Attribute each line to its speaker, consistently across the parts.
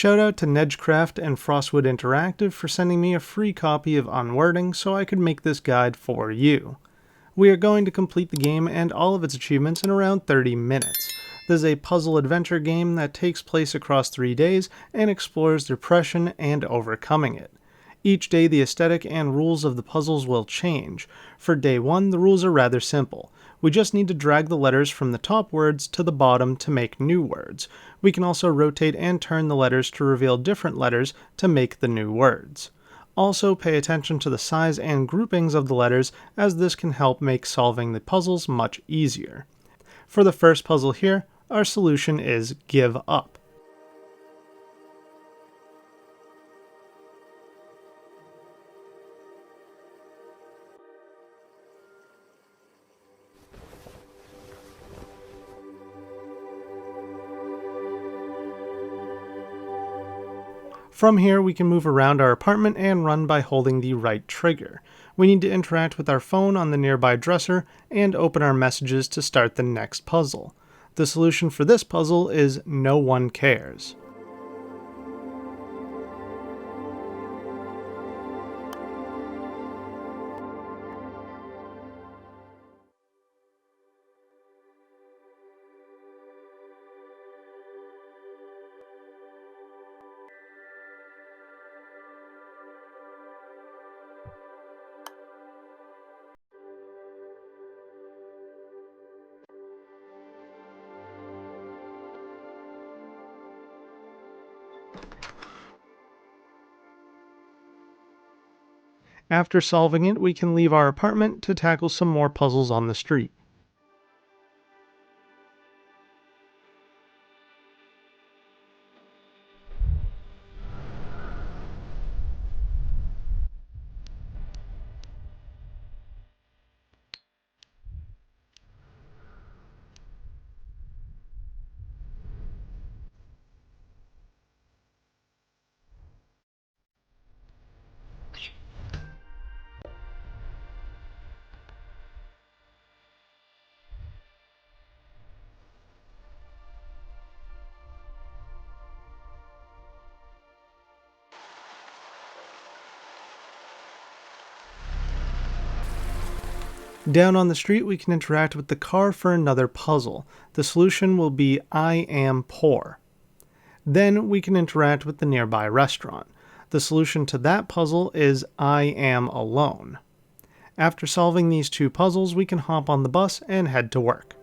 Speaker 1: Shout out to Nedgecraft and Frostwood Interactive for sending me a free copy of Unwording so I could make this guide for you. We are going to complete the game and all of its achievements in around 30 minutes. This is a puzzle adventure game that takes place across 3 days and explores depression and overcoming it. Each day the aesthetic and rules of the puzzles will change. For day 1 the rules are rather simple. We just need to drag the letters from the top words to the bottom to make new words. We can also rotate and turn the letters to reveal different letters to make the new words. Also pay attention to the size and groupings of the letters, as this can help make solving the puzzles much easier. For the first puzzle here, our solution is give up. From here we can move around our apartment and run by holding the right trigger. We need to interact with our phone on the nearby dresser and open our messages to start the next puzzle. The solution for this puzzle is no one cares. After solving it, we can leave our apartment to tackle some more puzzles on the street. Down on the street, we can interact with the car for another puzzle. The solution will be I am poor. Then we can interact with the nearby restaurant. The solution to that puzzle is I am alone. After solving these two puzzles, we can hop on the bus and head to work.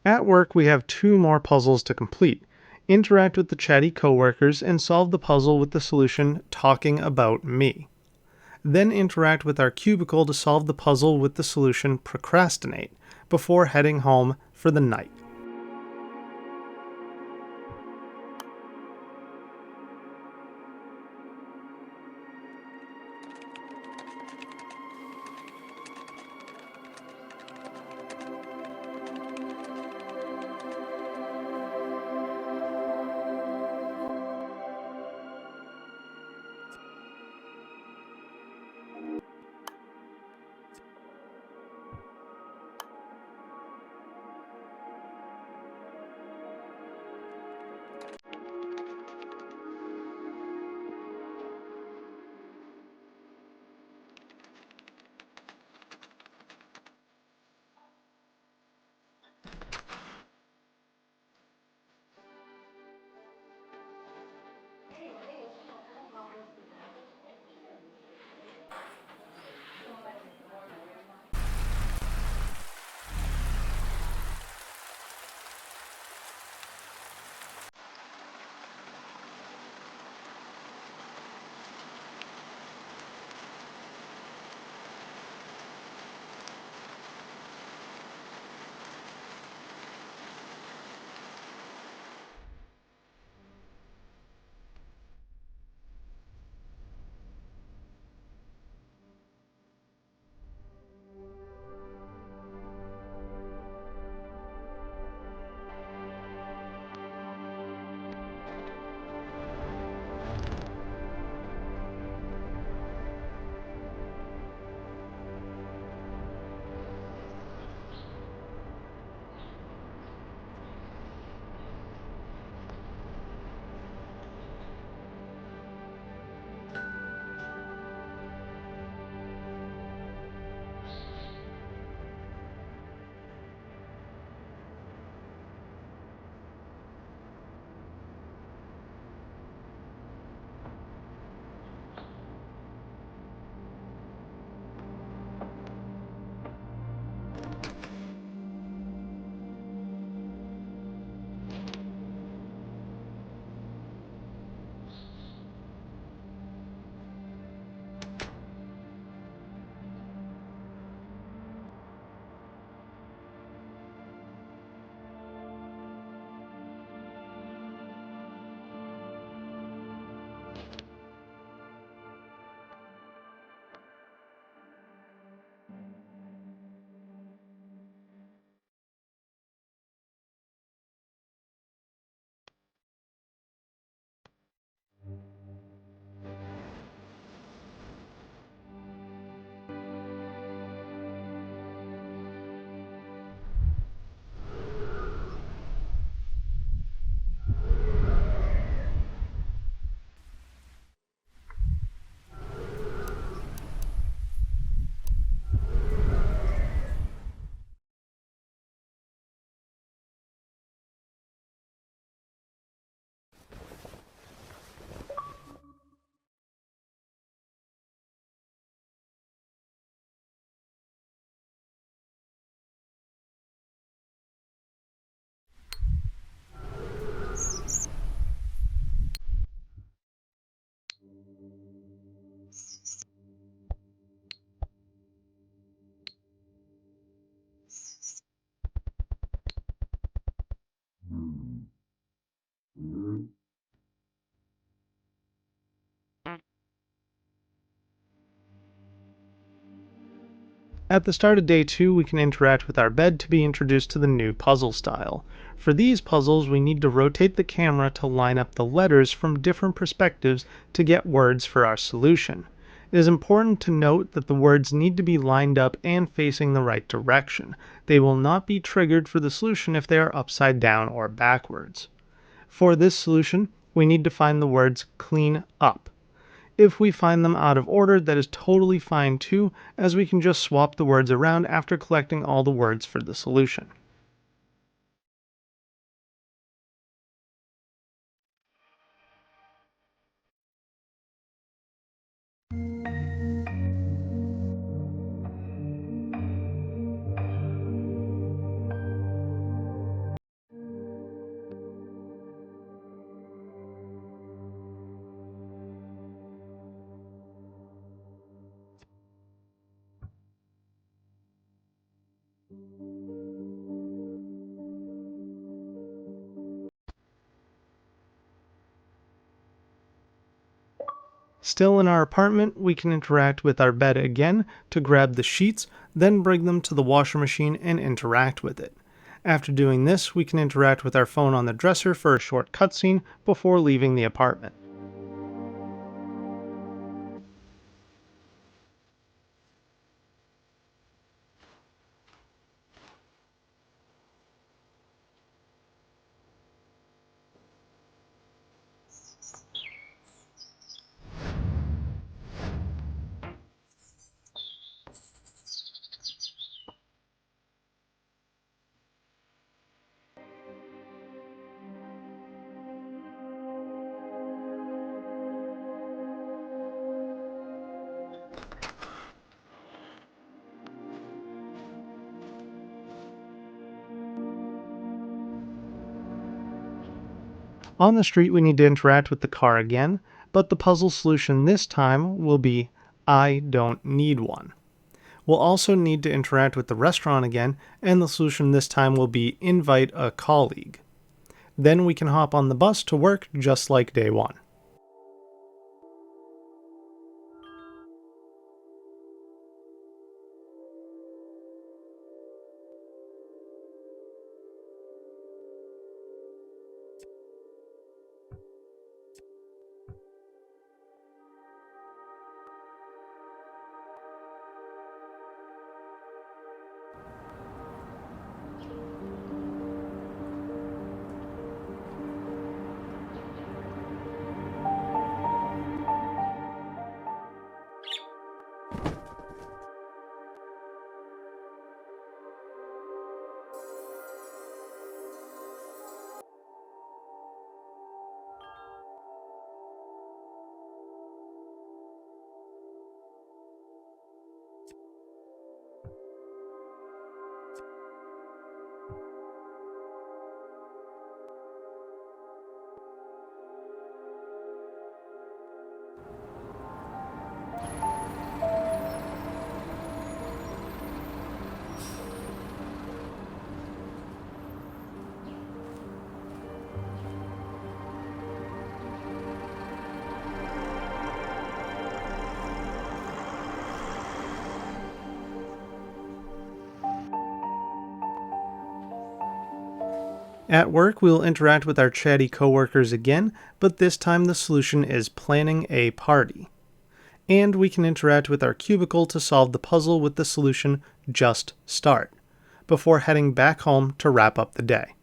Speaker 1: At work, we have 2 more puzzles to complete. Interact with the chatty coworkers and solve the puzzle with the solution talking about me. Then interact with our cubicle to solve the puzzle with the solution procrastinate before heading home for the night. At the start of day 2, we can interact with our bed to be introduced to the new puzzle style. For these puzzles, we need to rotate the camera to line up the letters from different perspectives to get words for our solution. It is important to note that the words need to be lined up and facing the right direction. They will not be triggered for the solution if they are upside down or backwards. For this solution, we need to find the words clean up. If we find them out of order, that is totally fine too, as we can just swap the words around after collecting all the words for the solution. Still in our apartment, we can interact with our bed again to grab the sheets, then bring them to the washer machine and interact with it. After doing this, we can interact with our phone on the dresser for a short cutscene before leaving the apartment. On the street, we need to interact with the car again, but the puzzle solution this time will be I don't need one. We'll also need to interact with the restaurant again, and the solution this time will be invite a colleague. Then we can hop on the bus to work just like day 1. At work, we'll interact with our chatty coworkers again, but this time the solution is planning a party. And we can interact with our cubicle to solve the puzzle with the solution just start, before heading back home to wrap up the day.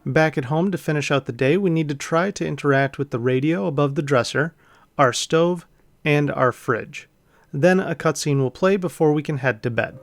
Speaker 1: Back at home to finish out the day, we need to try to interact with the radio above the dresser, our stove, and our fridge. Then a cutscene will play before we can head to bed.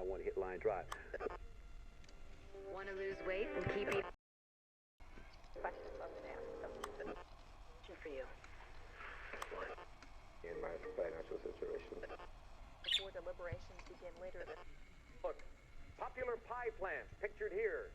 Speaker 2: I want to hit line drive.
Speaker 3: Want to lose weight and keep eating? For you.
Speaker 2: In my financial situation.
Speaker 4: Before deliberations begin later.
Speaker 2: Look, popular pie plants pictured here.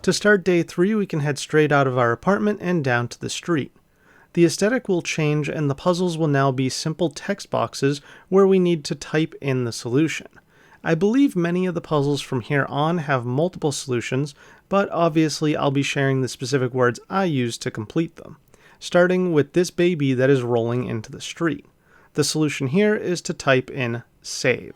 Speaker 1: To start day 3, we can head straight out of our apartment and down to the street. The aesthetic will change and the puzzles will now be simple text boxes where we need to type in the solution. I believe many of the puzzles from here on have multiple solutions, but obviously I'll be sharing the specific words I use to complete them, starting with this baby that is rolling into the street. The solution here is to type in save.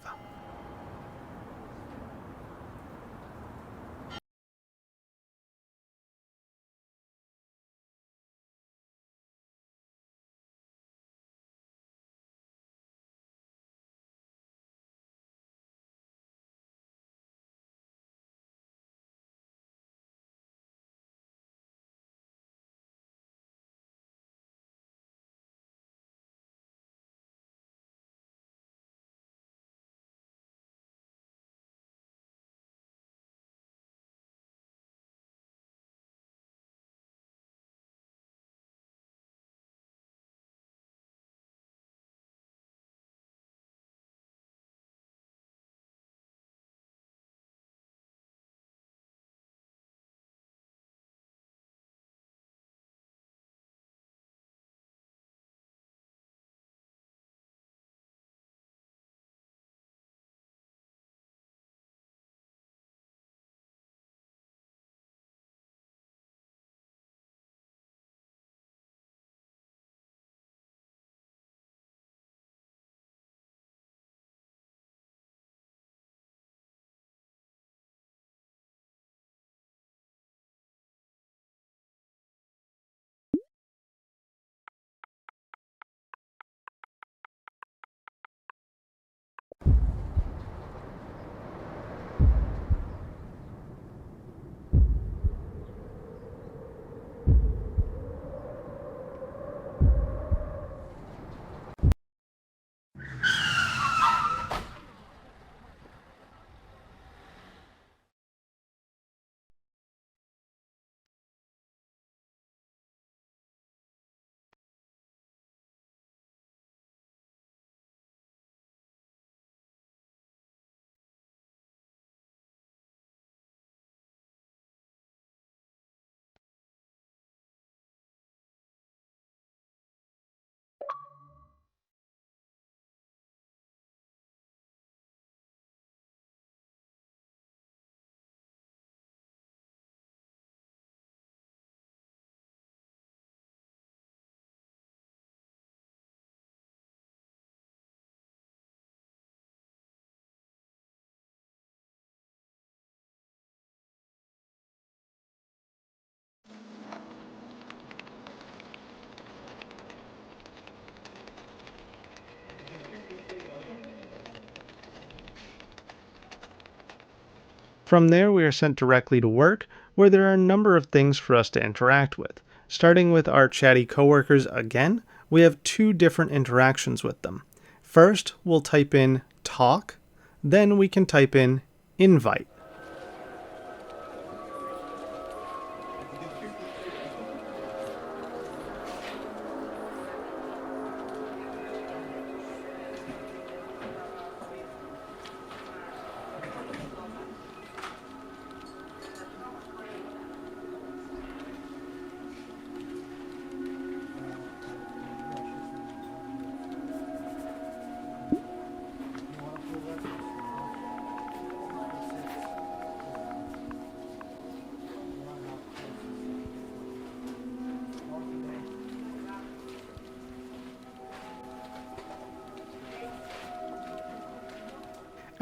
Speaker 1: From there, we are sent directly to work, where there are a number of things for us to interact with. Starting with our chatty coworkers again, we have two different interactions with them. First, we'll type in talk, then we can type in invite.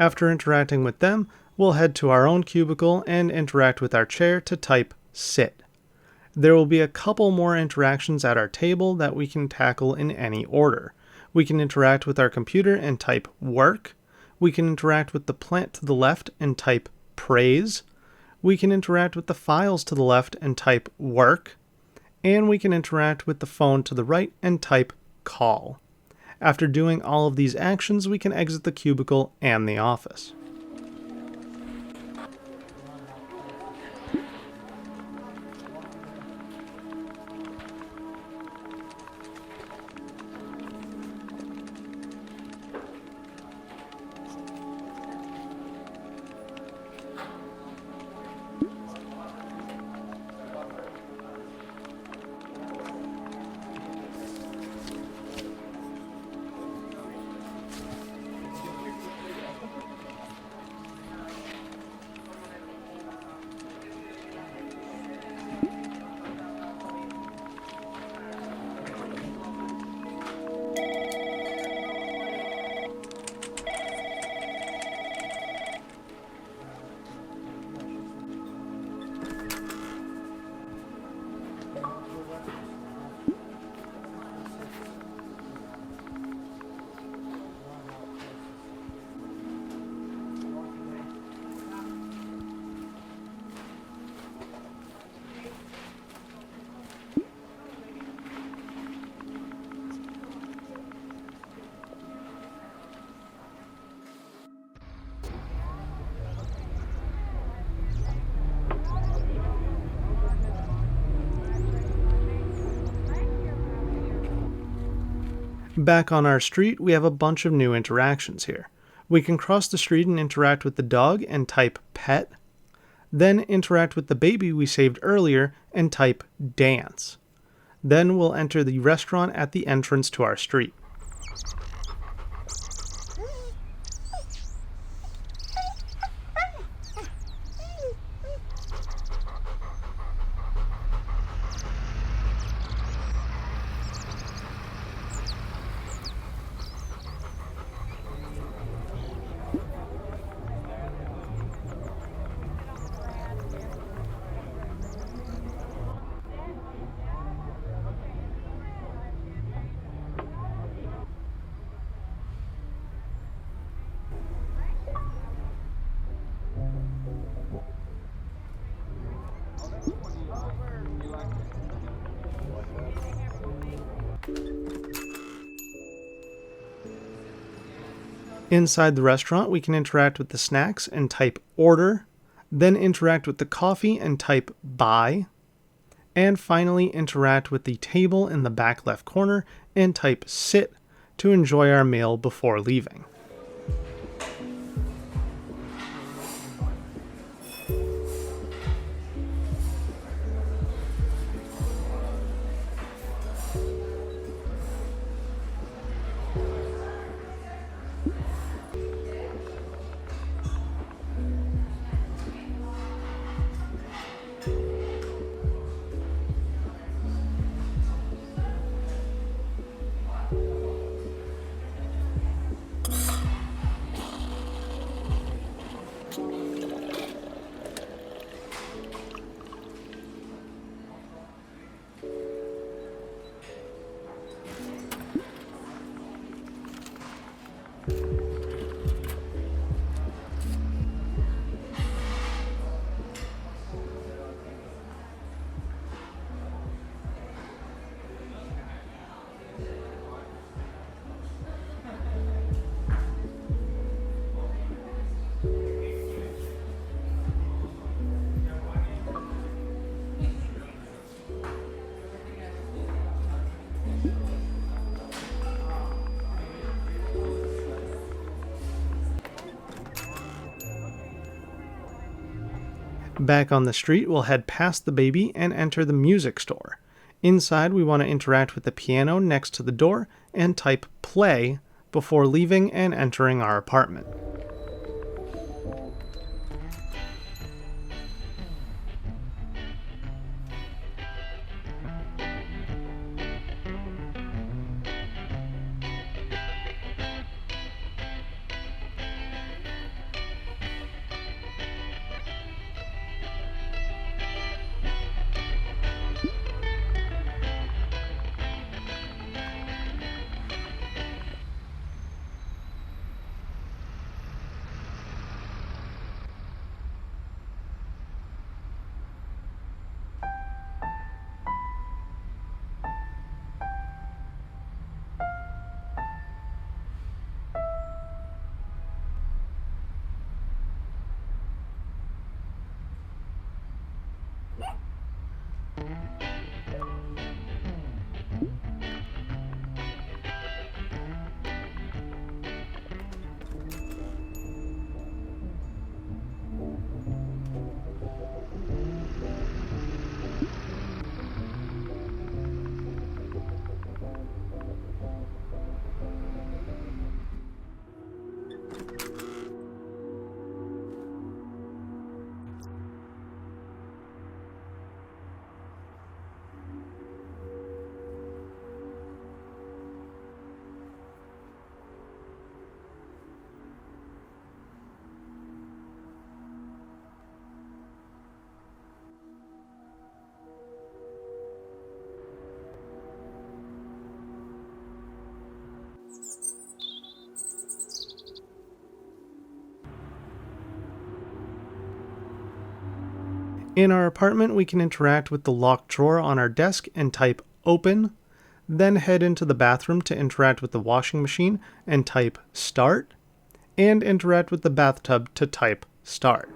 Speaker 1: After interacting with them, we'll head to our own cubicle and interact with our chair to type sit. There will be a couple more interactions at our table that we can tackle in any order. We can interact with our computer and type work. We can interact with the plant to the left and type praise. We can interact with the files to the left and type work. And we can interact with the phone to the right and type call. After doing all of these actions, we can exit the cubicle and the office. Back on our street, we have a bunch of new interactions here. We can cross the street and interact with the dog and type pet, then interact with the baby we saved earlier and type dance. Then we'll enter the restaurant at the entrance to our street. Inside the restaurant, we can interact with the snacks and type order, then interact with the coffee and type buy, and finally interact with the table in the back left corner and type sit to enjoy our meal before leaving. Back on the street, we'll head past the baby and enter the music store. Inside, we want to interact with the piano next to the door and type play before leaving and entering our apartment. In our apartment, we can interact with the locked drawer on our desk and type open, then head into the bathroom to interact with the washing machine and type start, and interact with the bathtub to type start.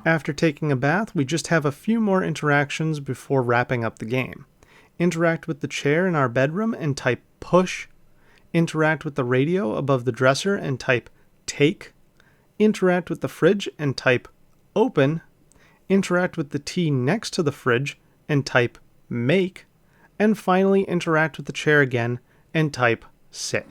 Speaker 1: After taking a bath, we just have a few more interactions before wrapping up the game. Interact with the chair in our bedroom and type push. Interact with the radio above the dresser and type take. Interact with the fridge and type open. Interact with the tea next to the fridge and type make. And finally interact with the chair again and type sit.